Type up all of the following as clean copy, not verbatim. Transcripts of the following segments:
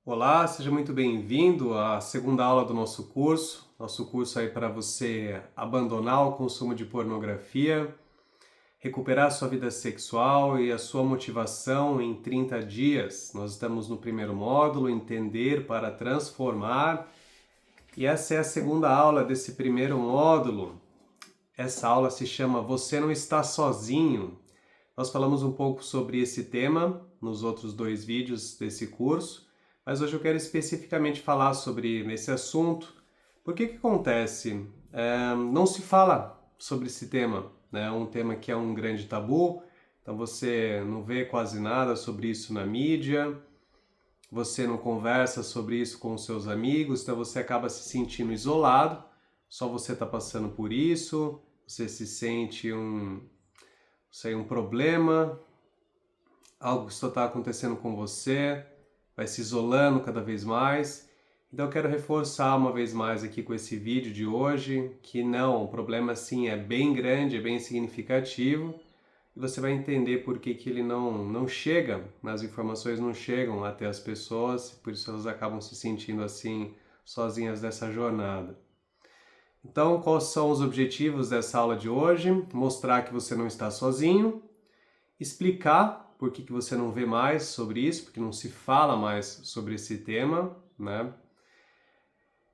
Olá, seja muito bem-vindo à segunda aula do nosso curso. Nosso curso aí para você abandonar o consumo de pornografia, recuperar a sua vida sexual e a sua motivação em 30 dias. Nós estamos no primeiro módulo, Entender para Transformar, e essa é a segunda aula desse primeiro módulo. Essa aula se chama Você Não Está Sozinho. Nós falamos um pouco sobre esse tema nos outros dois vídeos desse curso, mas hoje eu quero especificamente falar sobre esse assunto. Por que acontece? Não se fala sobre esse tema, né? É um tema que é um grande tabu, então você não vê quase nada sobre isso na mídia, você não conversa sobre isso com os seus amigos, então você acaba se sentindo isolado, só você está passando por isso, você se sente um problema, algo que só está acontecendo com você, vai se isolando cada vez mais. Então eu quero reforçar uma vez mais aqui com esse vídeo de hoje que não, o problema sim é bem grande, é bem significativo, e você vai entender por que ele não chega, as informações não chegam até as pessoas, por isso elas acabam se sentindo assim sozinhas nessa jornada. Então, quais são os objetivos dessa aula de hoje? Mostrar que você não está sozinho, explicar por que você não vê mais sobre isso, porque não se fala mais sobre esse tema, né?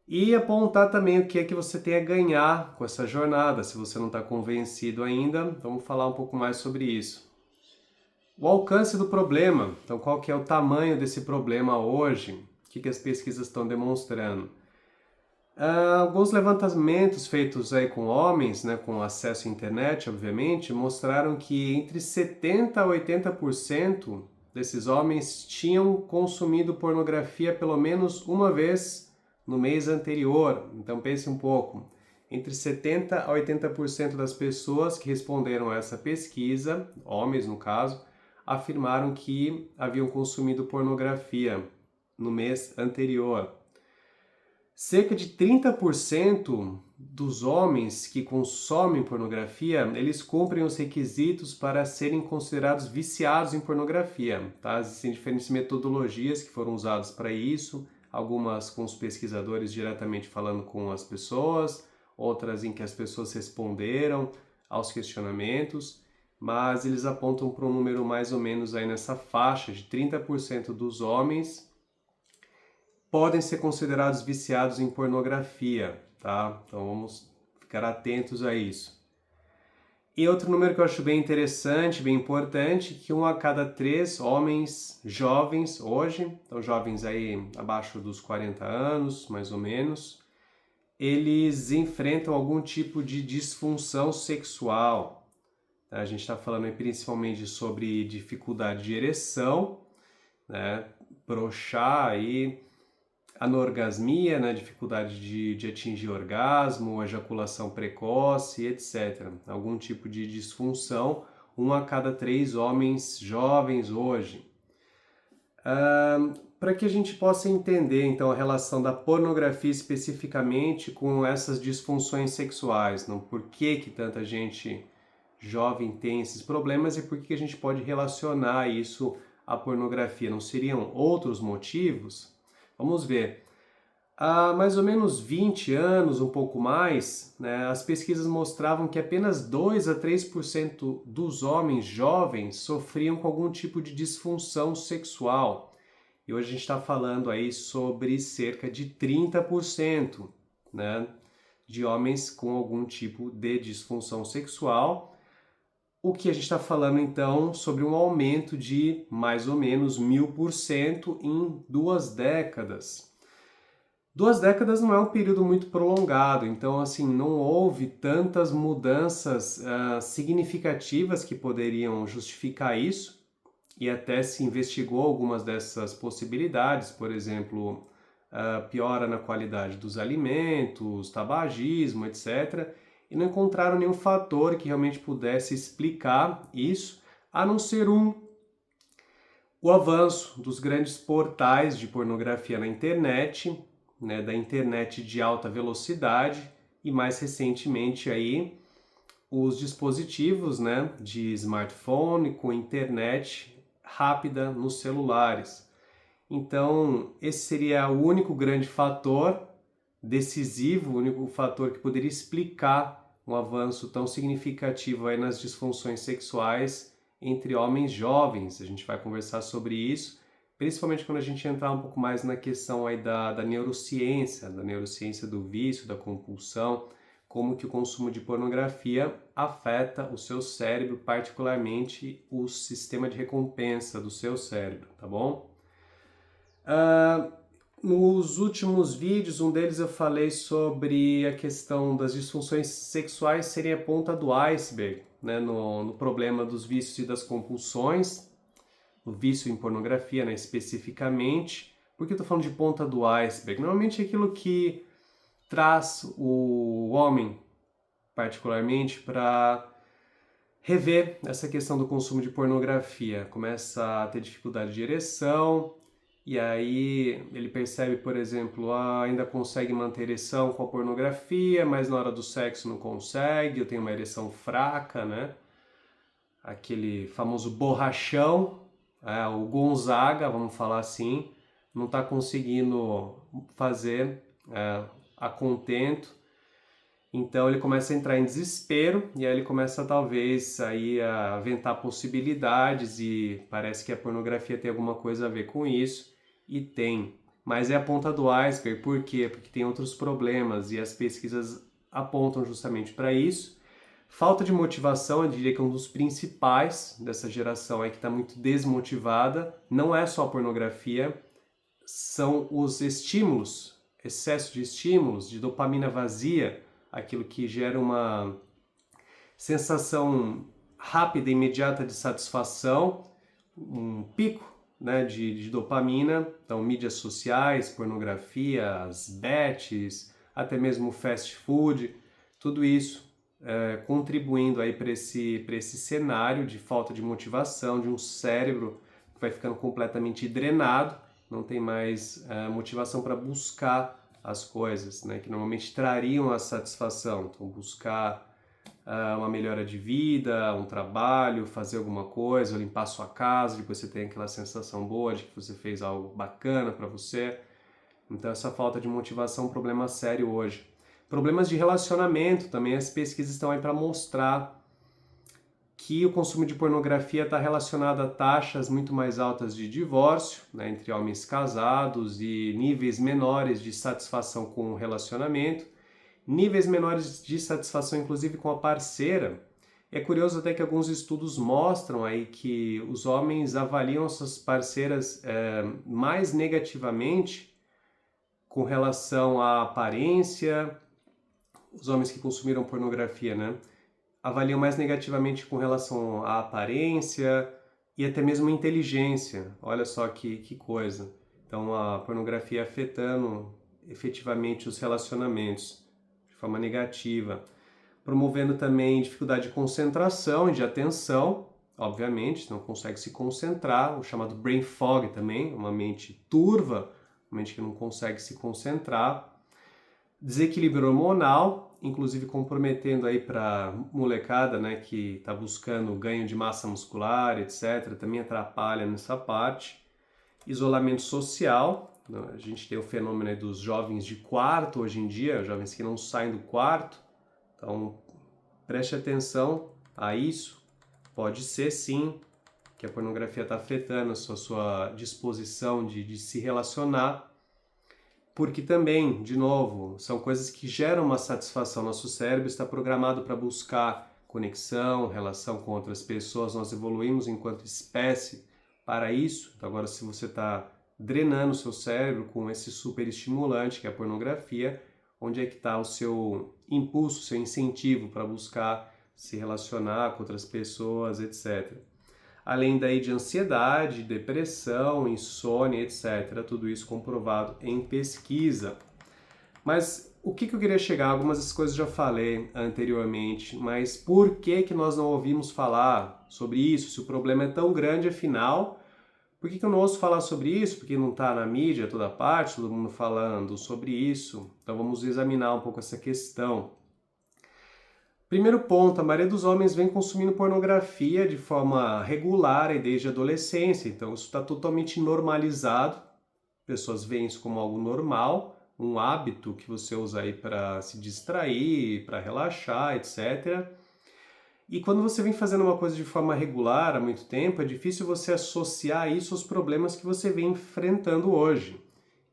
E apontar também o que é que você tem a ganhar com essa jornada, se você não está convencido ainda, vamos falar um pouco mais sobre isso. O alcance do problema, então qual que é o tamanho desse problema hoje? O que as pesquisas estão demonstrando? Alguns levantamentos feitos aí com homens, né, com acesso à internet, obviamente, mostraram que entre 70% a 80% desses homens tinham consumido pornografia pelo menos uma vez no mês anterior. Então pense um pouco. Entre 70% a 80% das pessoas que responderam a essa pesquisa, homens no caso, afirmaram que haviam consumido pornografia no mês anterior. Cerca de 30% dos homens que consomem pornografia, eles cumprem os requisitos para serem considerados viciados em pornografia. Tá? Existem diferentes metodologias que foram usadas para isso, algumas com os pesquisadores diretamente falando com as pessoas, outras em que as pessoas responderam aos questionamentos, mas eles apontam para um número mais ou menos aí nessa faixa de 30% dos homens podem ser considerados viciados em pornografia, tá? Então vamos ficar atentos a isso. E outro número que eu acho bem interessante, bem importante, que 1 a cada 3 homens jovens hoje, então jovens aí abaixo dos 40 anos, mais ou menos, eles enfrentam algum tipo de disfunção sexual. A gente está falando aí principalmente sobre dificuldade de ereção, né? Broxar aí, anorgasmia, né, dificuldade de atingir orgasmo, ejaculação precoce, etc. Algum tipo de disfunção, 1 a cada 3 homens jovens hoje. Para que a gente possa entender, então, a relação da pornografia especificamente com essas disfunções sexuais, não? Por que tanta gente jovem tem esses problemas e por que a gente pode relacionar isso à pornografia? Não seriam outros motivos? Vamos ver. Há mais ou menos 20 anos, um pouco mais, né, as pesquisas mostravam que apenas 2 a 3% dos homens jovens sofriam com algum tipo de disfunção sexual. E hoje a gente está falando aí sobre cerca de 30%, né, de homens com algum tipo de disfunção sexual. O que a gente está falando então sobre um aumento de mais ou menos 1000% em 2 décadas. 2 décadas não é um período muito prolongado, então assim, não houve tantas mudanças significativas que poderiam justificar isso, e até se investigou algumas dessas possibilidades, por exemplo, piora na qualidade dos alimentos, tabagismo, etc., e não encontraram nenhum fator que realmente pudesse explicar isso, a não ser o avanço dos grandes portais de pornografia na internet, né, da internet de alta velocidade e mais recentemente aí os dispositivos, né, de smartphone com internet rápida nos celulares. Então, esse seria o único grande fator decisivo, o único fator que poderia explicar um avanço tão significativo aí nas disfunções sexuais entre homens jovens. A gente vai conversar sobre isso, principalmente quando a gente entrar um pouco mais na questão aí da neurociência do vício, da compulsão, como que o consumo de pornografia afeta o seu cérebro, particularmente o sistema de recompensa do seu cérebro, tá bom? Nos últimos vídeos, um deles eu falei sobre a questão das disfunções sexuais serem a ponta do iceberg, né, no problema dos vícios e das compulsões, o vício em pornografia, né, especificamente. Por que eu estou falando de ponta do iceberg? Normalmente é aquilo que traz o homem, particularmente, para rever essa questão do consumo de pornografia. Começa a ter dificuldade de ereção, e aí ele percebe, por exemplo, ainda consegue manter ereção com a pornografia, mas na hora do sexo não consegue, eu tenho uma ereção fraca, né? Aquele famoso borrachão, o Gonzaga, vamos falar assim, não está conseguindo fazer a contento. Então ele começa a entrar em desespero e aí ele começa talvez aí a aventar possibilidades e parece que a pornografia tem alguma coisa a ver com isso e tem. Mas é a ponta do iceberg, por quê? Porque tem outros problemas e as pesquisas apontam justamente para isso. Falta de motivação, eu diria que é um dos principais dessa geração aí que está muito desmotivada. Não é só a pornografia, são os estímulos, excesso de estímulos, de dopamina vazia, aquilo que gera uma sensação rápida e imediata de satisfação, um pico, né, de dopamina. Então, mídias sociais, pornografia, as bets, até mesmo fast food, tudo isso contribuindo aí para esse cenário de falta de motivação, de um cérebro que vai ficando completamente drenado, não tem mais motivação para buscar as coisas, né, que normalmente trariam a satisfação. Então, buscar uma melhora de vida, um trabalho, fazer alguma coisa, limpar sua casa, depois você tem aquela sensação boa de que você fez algo bacana para você. Então, essa falta de motivação é um problema sério hoje. Problemas de relacionamento também, as pesquisas estão aí para mostrar que o consumo de pornografia está relacionado a taxas muito mais altas de divórcio, né, entre homens casados e níveis menores de satisfação com o relacionamento, níveis menores de satisfação inclusive com a parceira. É curioso até que alguns estudos mostram aí que os homens avaliam suas parceiras mais negativamente com relação à aparência, os homens que consumiram pornografia, né? Avaliam mais negativamente com relação à aparência e até mesmo a inteligência. Olha só que coisa. Então, a pornografia afetando efetivamente os relacionamentos de forma negativa. Promovendo também dificuldade de concentração e de atenção, obviamente, não consegue se concentrar, o chamado brain fog também, uma mente turva, uma mente que não consegue se concentrar. Desequilíbrio hormonal, inclusive comprometendo aí para molecada, né, que está buscando ganho de massa muscular, etc., também atrapalha nessa parte. Isolamento social, né? A gente tem o fenômeno aí dos jovens de quarto hoje em dia, jovens que não saem do quarto, então preste atenção a isso. Pode ser sim que a pornografia está afetando a sua disposição de se relacionar, porque também, de novo, são coisas que geram uma satisfação. Nosso cérebro está programado para buscar conexão, relação com outras pessoas. Nós evoluímos enquanto espécie para isso. Então agora, se você está drenando o seu cérebro com esse super estimulante, que é a pornografia, onde é que está o seu impulso, o seu incentivo para buscar se relacionar com outras pessoas, etc. Além daí de ansiedade, depressão, insônia, etc. Tudo isso comprovado em pesquisa. Mas o que eu queria chegar? Algumas das coisas eu já falei anteriormente, mas por que nós não ouvimos falar sobre isso? Se o problema é tão grande, afinal, por que eu não ouço falar sobre isso? Porque não está na mídia, toda parte, todo mundo falando sobre isso. Então vamos examinar um pouco essa questão. Primeiro ponto, a maioria dos homens vem consumindo pornografia de forma regular e desde a adolescência, então isso está totalmente normalizado, pessoas veem isso como algo normal, um hábito que você usa aí para se distrair, para relaxar, etc. E quando você vem fazendo uma coisa de forma regular há muito tempo, é difícil você associar isso aos problemas que você vem enfrentando hoje.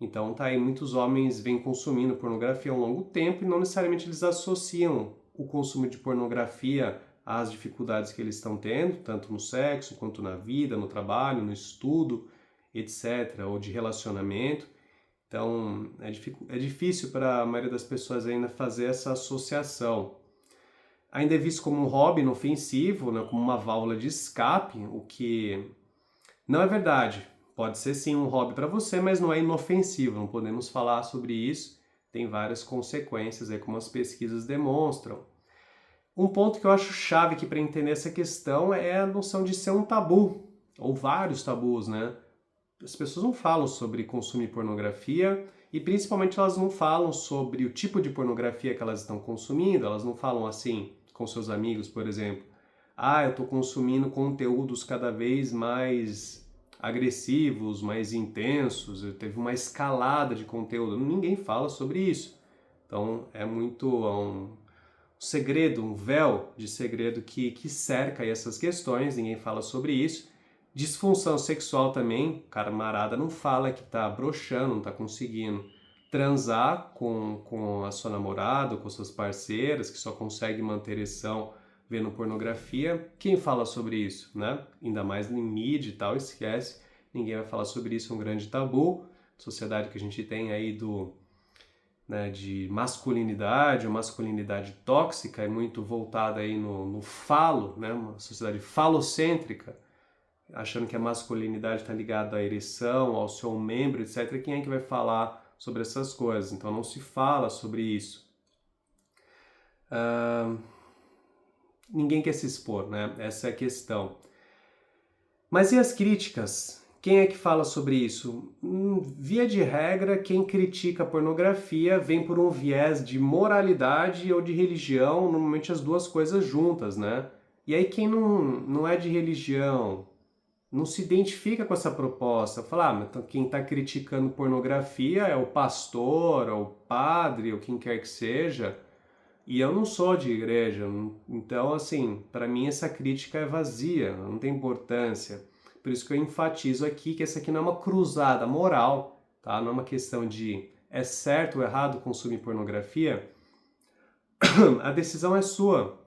Então tá aí, muitos homens vêm consumindo pornografia há um longo tempo e não necessariamente eles associam o consumo de pornografia às dificuldades que eles estão tendo, tanto no sexo, quanto na vida, no trabalho, no estudo, etc., ou de relacionamento. Então é difícil para a maioria das pessoas ainda fazer essa associação. Ainda é visto como um hobby inofensivo, né, como uma válvula de escape, o que não é verdade. Pode ser sim um hobby para você, mas não é inofensivo, não podemos falar sobre isso. Tem várias consequências aí, como as pesquisas demonstram. Um ponto que eu acho chave aqui para entender essa questão é a noção de ser um tabu, ou vários tabus, né? As pessoas não falam sobre consumir pornografia e principalmente elas não falam sobre o tipo de pornografia que elas estão consumindo, elas não falam assim com seus amigos, por exemplo. Ah, eu estou consumindo conteúdos cada vez mais agressivos, mais intensos, teve uma escalada de conteúdo. Ninguém fala sobre isso. Então é muito um segredo, um véu de segredo que cerca essas questões, ninguém fala sobre isso. Disfunção sexual também, o camarada não fala que tá broxando, não tá conseguindo transar com a sua namorada, com suas parceiras, que só consegue manter ereção vendo pornografia. Quem fala sobre isso, né? Ainda mais em mídia e tal, esquece. Ninguém vai falar sobre isso, é um grande tabu. Sociedade que a gente tem aí de masculinidade, ou masculinidade tóxica, é muito voltada aí no falo, né? Uma sociedade falocêntrica, achando que a masculinidade está ligada à ereção, ao seu membro, etc. Quem é que vai falar sobre essas coisas? Então não se fala sobre isso. Ninguém quer se expor, né? Essa é a questão. Mas e as críticas? Quem é que fala sobre isso? Via de regra, quem critica a pornografia vem por um viés de moralidade ou de religião, normalmente as duas coisas juntas, né? E aí quem não é de religião, não se identifica com essa proposta, fala, mas quem está criticando pornografia é o pastor, ou o padre, ou quem quer que seja, e eu não sou de igreja, então assim, para mim essa crítica é vazia, não tem importância. Por isso que eu enfatizo aqui que essa aqui não é uma cruzada moral, tá? Não é uma questão de é certo ou errado consumir pornografia. A decisão é sua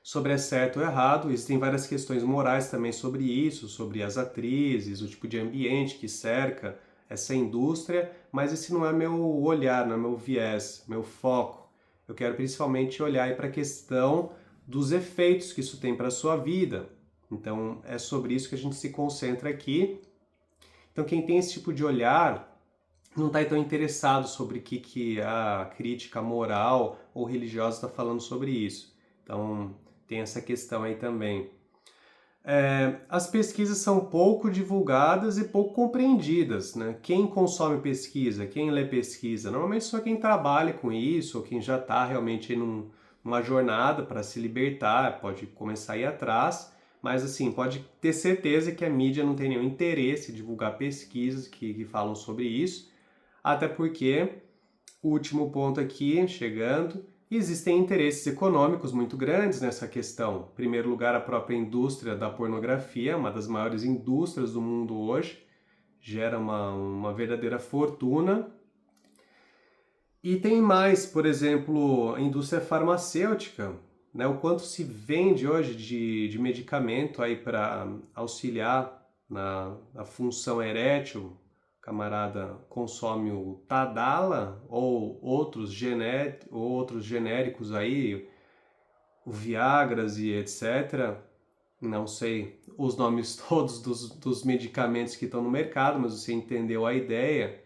sobre é certo ou errado. Existem várias questões morais também sobre isso, sobre as atrizes, o tipo de ambiente que cerca essa indústria, mas esse não é meu olhar, não é meu viés, meu foco. Eu quero principalmente olhar para a questão dos efeitos que isso tem para a sua vida. Então é sobre isso que a gente se concentra aqui. Então quem tem esse tipo de olhar não está tão interessado sobre o que a crítica moral ou religiosa está falando sobre isso. Então tem essa questão aí também. As pesquisas são pouco divulgadas e pouco compreendidas, né? Quem consome pesquisa, quem lê pesquisa, normalmente só quem trabalha com isso, ou quem já está realmente numa jornada para se libertar, pode começar a ir atrás, mas assim, pode ter certeza que a mídia não tem nenhum interesse em divulgar pesquisas que falam sobre isso, até porque, o último ponto aqui, chegando, existem interesses econômicos muito grandes nessa questão. Em primeiro lugar, a própria indústria da pornografia, uma das maiores indústrias do mundo hoje, gera uma verdadeira fortuna. E tem mais, por exemplo, a indústria farmacêutica, né? O quanto se vende hoje de medicamento aí para auxiliar na função erétil. O camarada consome o Tadala ou outros genéricos aí, o Viagras e etc. Não sei os nomes todos dos medicamentos que estão no mercado, mas você entendeu a ideia,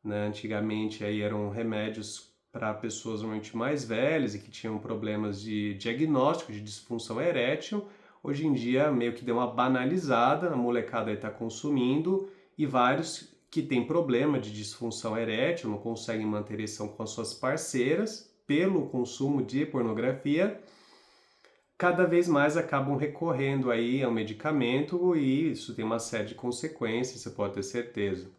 né? Antigamente aí eram remédios para pessoas normalmente mais velhas e que tinham problemas de diagnóstico de disfunção erétil. Hoje em dia meio que deu uma banalizada, a molecada está consumindo e vários que têm problema de disfunção erétil, não conseguem manter ereção com as suas parceiras pelo consumo de pornografia, cada vez mais acabam recorrendo aí ao medicamento e isso tem uma série de consequências, você pode ter certeza.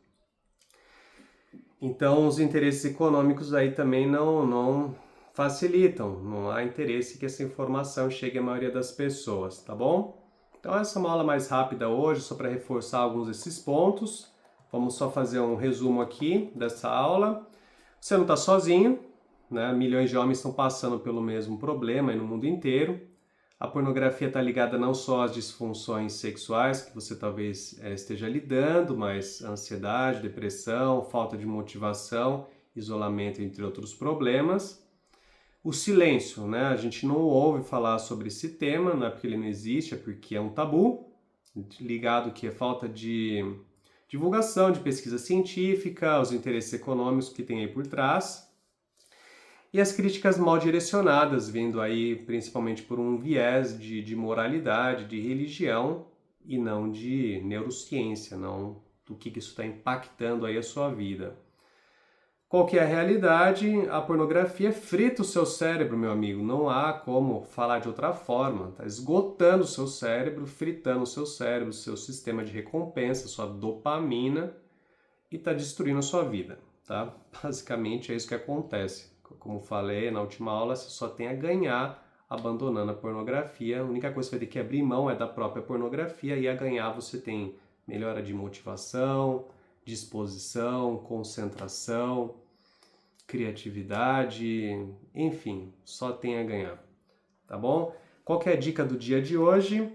Então, os interesses econômicos aí também não facilitam, não há interesse que essa informação chegue à maioria das pessoas, tá bom? Então, essa é uma aula mais rápida hoje, só para reforçar alguns desses pontos. Vamos só fazer um resumo aqui dessa aula. Você não está sozinho, né? Milhões de homens estão passando pelo mesmo problema aí no mundo inteiro. A pornografia está ligada não só às disfunções sexuais que você talvez esteja lidando, mas ansiedade, depressão, falta de motivação, isolamento, entre outros problemas. O silêncio, né? A gente não ouve falar sobre esse tema, não é porque ele não existe, é porque é um tabu, ligado que é falta de divulgação, de pesquisa científica, os interesses econômicos que tem aí por trás. E as críticas mal direcionadas, vindo aí principalmente por um viés de moralidade, de religião e não de neurociência, não do que isso está impactando aí a sua vida. Qual que é a realidade? A pornografia frita o seu cérebro, meu amigo. Não há como falar de outra forma. Está esgotando o seu cérebro, fritando o seu cérebro, o seu sistema de recompensa, sua dopamina e está destruindo a sua vida, tá? Basicamente é isso que acontece. Como falei na última aula, você só tem a ganhar abandonando a pornografia. A única coisa que você vai ter que abrir mão é da própria pornografia e a ganhar você tem melhora de motivação, disposição, concentração, criatividade, enfim, só tem a ganhar, tá bom? Qual que é a dica do dia de hoje?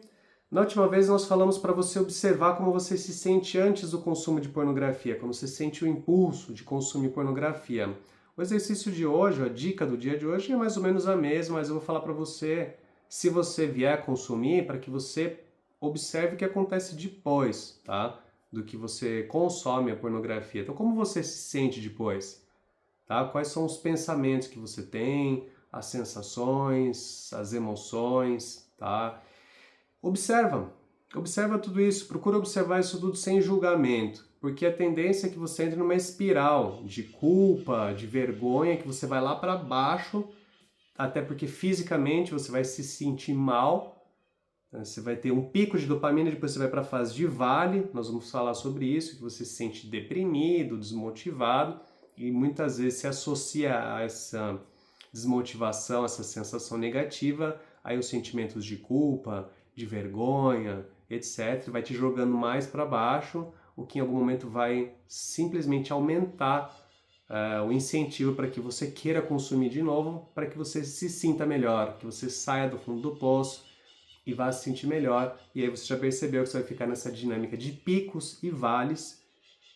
Na última vez nós falamos para você observar como você se sente antes do consumo de pornografia, quando você sente o impulso de consumir pornografia. O exercício de hoje, a dica do dia de hoje é mais ou menos a mesma, mas eu vou falar para você, se você vier a consumir, para que você observe o que acontece depois, tá? Do que você consome a pornografia. Então, como você se sente depois? Tá? Quais são os pensamentos que você tem, as sensações, as emoções, tá? Observa tudo isso, procura observar isso tudo sem julgamento, porque a tendência é que você entre numa espiral de culpa, de vergonha, que você vai lá para baixo, até porque fisicamente você vai se sentir mal, né? Você vai ter um pico de dopamina, depois você vai para a fase de vale, nós vamos falar sobre isso, que você se sente deprimido, desmotivado, e muitas vezes se associa a essa desmotivação, essa sensação negativa, aí os sentimentos de culpa, de vergonha, etc. Vai te jogando mais para baixo, o que em algum momento vai simplesmente aumentar o incentivo para que você queira consumir de novo, para que você se sinta melhor, que você saia do fundo do poço e vá se sentir melhor. E aí você já percebeu que você vai ficar nessa dinâmica de picos e vales,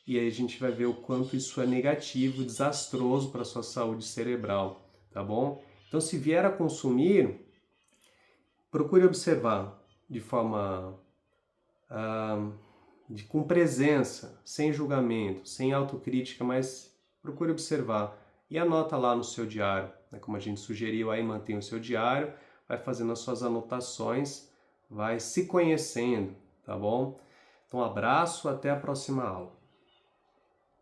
e aí a gente vai ver o quanto isso é negativo, desastroso para a sua saúde cerebral, tá bom? Então, se vier a consumir, procure observar de forma com presença, sem julgamento, sem autocrítica, mas procure observar e anota lá no seu diário, né? Como a gente sugeriu aí, mantenha o seu diário, vai fazendo as suas anotações, vai se conhecendo, tá bom? Então, um abraço, até a próxima aula.